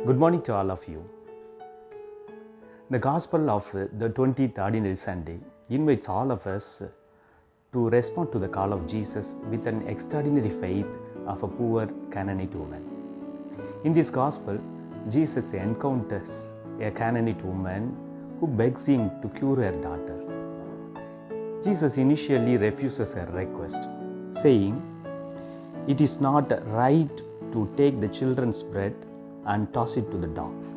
Good morning to all of you. The Gospel of the 20th Ordinary Sunday invites all of us to respond to the call of Jesus with an extraordinary faith of a poor Canaanite woman. In this Gospel, Jesus encounters a Canaanite woman who begs him to cure her daughter. Jesus initially refuses her request, saying, "It is not right to take the children's bread and toss it to the dogs."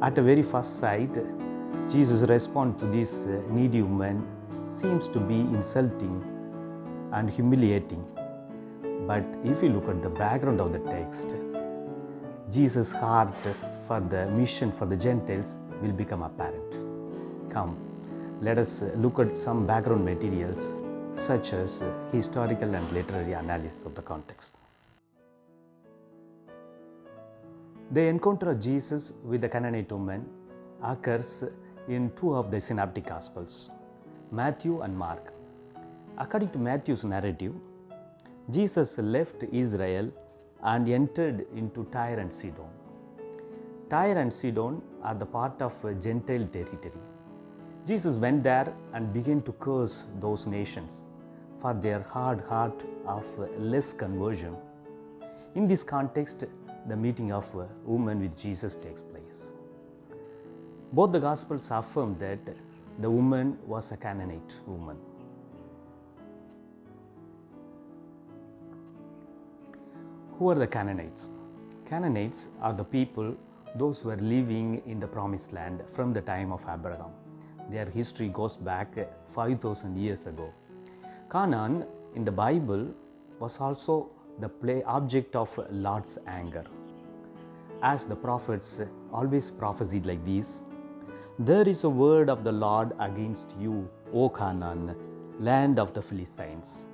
At a very first sight, Jesus' response to this needy woman seems to be insulting and humiliating. But if you look at the background of the text, Jesus' heart for the mission for the Gentiles will become apparent. Come, let us look at some background materials such as historical and literary analysis of the context. The encounter of Jesus with the Canaanite woman occurs in two of the Synoptic Gospels, Matthew and Mark. According to Matthew's narrative, Jesus left Israel and entered into Tyre and Sidon. Tyre and Sidon are the part of Gentile territory. Jesus went there and began to curse those nations for their hard heart of less conversion. In this context, the meeting of a woman with Jesus takes place. Both the Gospels affirm that the woman was a Canaanite woman. Who are the Canaanites? Canaanites are the people, those who were living in the Promised Land from the time of Abraham. Their history goes back 5,000 years ago. Canaan in the Bible was also the object of Lord's anger. As the prophets always prophesied like this, "There is a word of the Lord against you, O Canaan, land of the Philistines."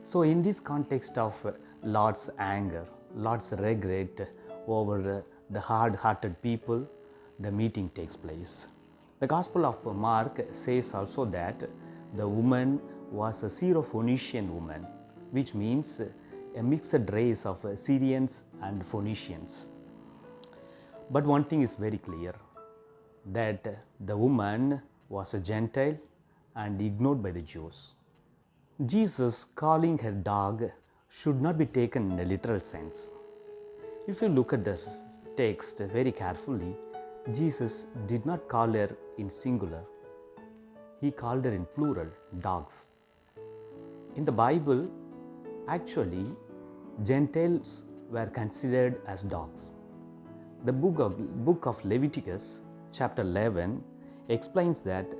So in this context of Lord's anger, Lord's regret over the hard-hearted people, the meeting takes place. The Gospel of Mark says also that the woman was a Syrophoenician woman, which means a mixed race of Syrians and Phoenicians. But one thing is very clear, that the woman was a Gentile and ignored by the Jews. Jesus calling her dog should not be taken in a literal sense. If you look at the text very carefully, Jesus did not call her in singular. He called her in plural, dogs. In the Bible, actually, Gentiles were considered as dogs. The book of Leviticus, chapter 11, explains that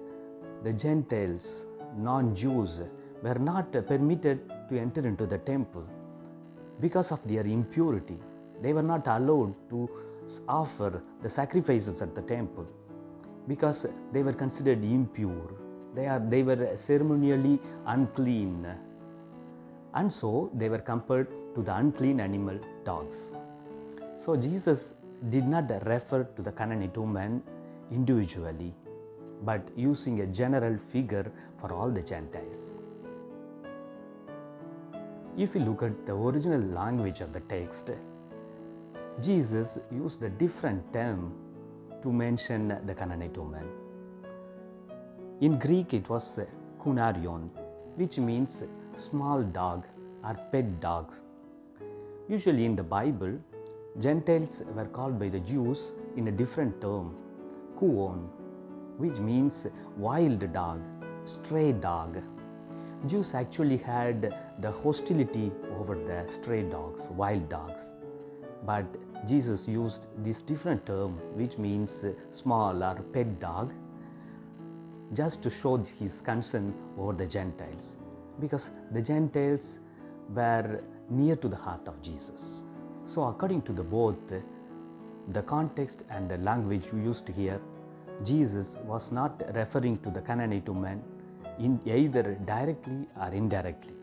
the Gentiles, non-Jews, were not permitted to enter into the temple because of their impurity. They were not allowed to offer the sacrifices at the temple because they were considered impure. They were ceremonially unclean. And so they were compared to the unclean animal dogs. So Jesus did not refer to the Canaanite woman individually, but using a general figure for all the Gentiles. If you look at the original language of the text, Jesus used a different term to mention the Canaanite woman. In Greek, it was kunarion, which means small dog or pet dogs. Usually in the Bible, Gentiles were called by the Jews in a different term, kuon, which means wild dog, stray dog. Jews actually had the hostility over the stray dogs, wild dogs. But Jesus used this different term, which means small or pet dog, just to show his concern over the Gentiles, because the Gentiles were near to the heart of Jesus. So according to both the context and the language used here, Jesus was not referring to the Canaanite woman in either directly or indirectly.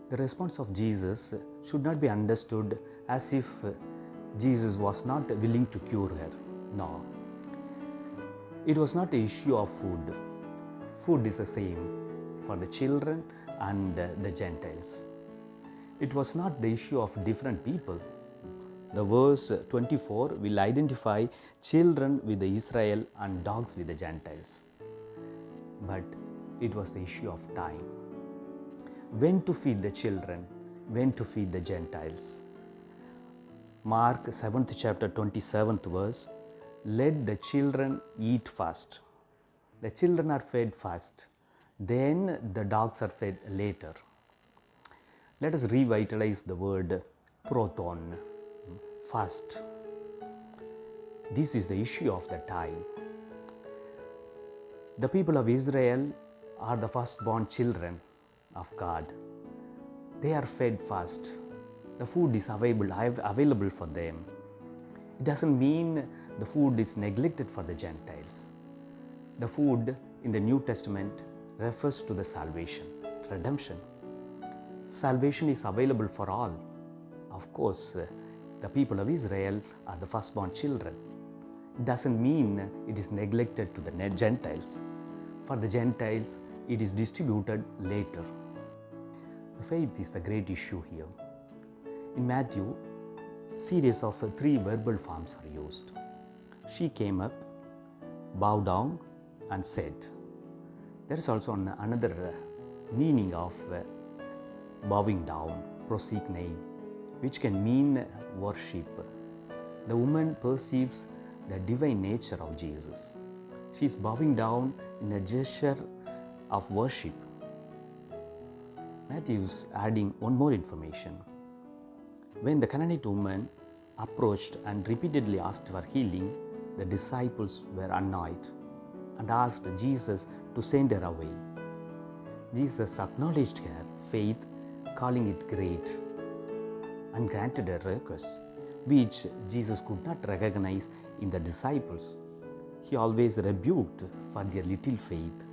The response of Jesus should not be understood as if Jesus was not willing to cure her. No. It was not an issue of food. Food is the same for the children and the Gentiles. It was not the issue of different people. The verse 24 will identify children with the Israel and dogs with the Gentiles. But it was the issue of time. When to feed the children, when to feed the Gentiles. Mark 7th chapter 27th verse, let the children eat first. The children are fed first, then the dogs are fed later. Let us revitalize the word proton, first. This is the issue of the time. The people of Israel are the firstborn children of God. They are fed first. The food is available for them. It doesn't mean the food is neglected for the Gentiles. The food in the New Testament refers to the salvation, redemption. Salvation is available for all. Of course, the people of Israel are the firstborn children. It doesn't mean it is neglected to the Gentiles. For the Gentiles, it is distributed later. The faith is the great issue here. In Matthew, series of 3 verbal forms are used. She came up, bowed down, and said. There is also another meaning of bowing down, prosiknei, which can mean worship. The woman perceives the divine nature of Jesus. She is bowing down in a gesture of worship. Matthew is adding one more information. When the Canaanite woman approached and repeatedly asked for healing, the disciples were annoyed and asked Jesus to send her away. Jesus acknowledged her faith, calling it great, and granted her request, which Jesus could not recognize in the disciples. He always rebuked for their little faith.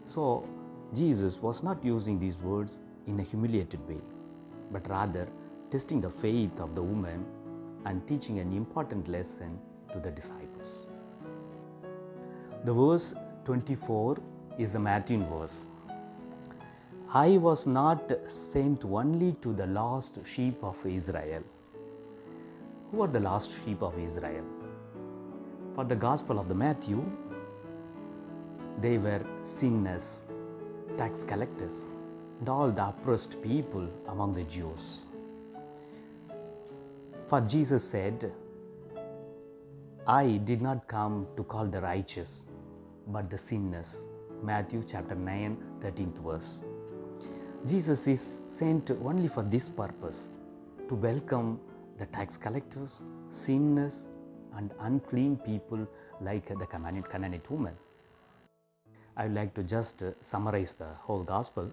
So, Jesus was not using these words in a humiliated way, but rather testing the faith of the woman and teaching an important lesson to the disciples. The verse 24 is a Matthew verse. I was not sent only to the lost sheep of Israel. Who are the lost sheep of Israel? For the Gospel of the Matthew, they were sinners, tax collectors, and all the oppressed people among the Jews. For Jesus said, I did not come to call the righteous, but the sinners. Matthew chapter 9, 13th verse. Jesus is sent only for this purpose, to welcome the tax collectors, sinners, and unclean people like the Canaanite woman. I would like to just summarize the whole gospel.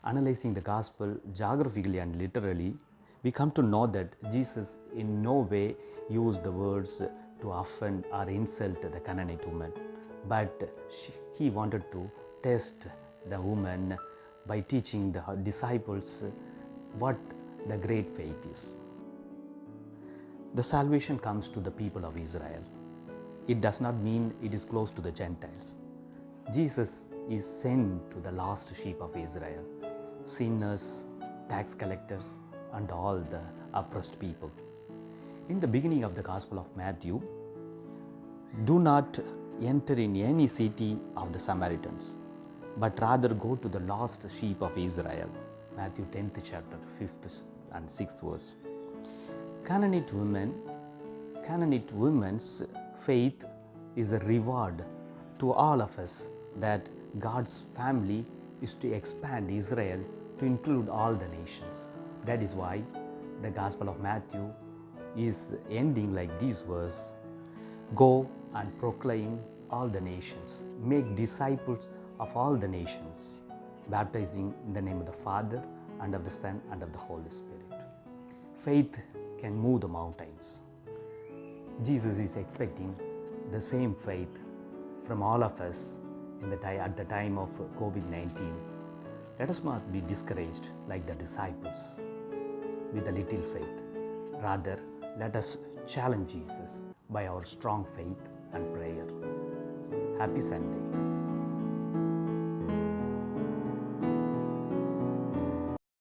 Analyzing the gospel geographically and literally, we come to know that Jesus in no way used the words to offend or insult the Canaanite woman, but he wanted to test the woman by teaching the disciples what the great faith is. The salvation comes to the people of Israel. It does not mean it is close to the Gentiles. Jesus is sent to the lost sheep of Israel, sinners, tax collectors, and all the oppressed people. In the beginning of the Gospel of Matthew, do not enter in any city of the Samaritans, but rather go to the lost sheep of Israel. Matthew 10th chapter, 5th and 6th verse. Canaanite women's faith is a reward to all of us that God's family is to expand Israel to include all the nations. That is why the Gospel of Matthew is ending like this verse. Go and proclaim all the nations. Make disciples of all the nations, baptizing in the name of the Father and of the Son and of the Holy Spirit. Faith can move the mountains. Jesus is expecting the same faith from all of us at the time of COVID-19. Let us not be discouraged like the disciples with a little faith. Rather, let us challenge Jesus by our strong faith and prayer. Happy Sunday.